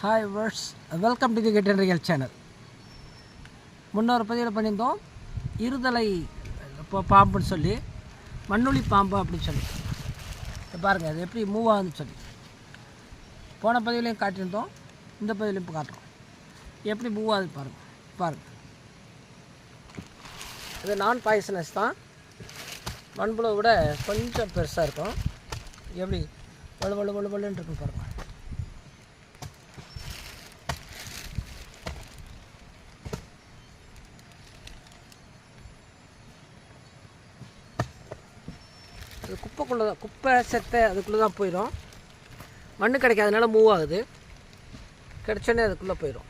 Hi viewers, welcome to the get and real channel. முன்னொரு பதிவில் பண்ணியிருந்தோம் இருதலை பாம்புன்னு சொல்லி, மண்ணுளி பாம்பு அப்படின்னு சொல்லி. பாருங்கள் அது எப்படி மூவ் ஆகுதுன்னு சொல்லி போன பதிவுலையும் காட்டியிருந்தோம். இந்த பதிவுலையும் இப்போ காட்டுறோம் எப்படி மூவ் ஆகுது பாருங்கள். இது நான் பாய்சனஸ் தான். மண்புழு விட கொஞ்சம் பெருசாக இருக்கும். எப்படி வலுன்னு இருக்கும் பாருங்கள். அது குப்பைக்குள்ளே தான், குப்பை செத்தை அதுக்குள்ளே தான் போயிடும். மண் கிடைக்காதனால மூவ் ஆகுது. கிடைச்சோன்னே அதுக்குள்ளே போயிடும்.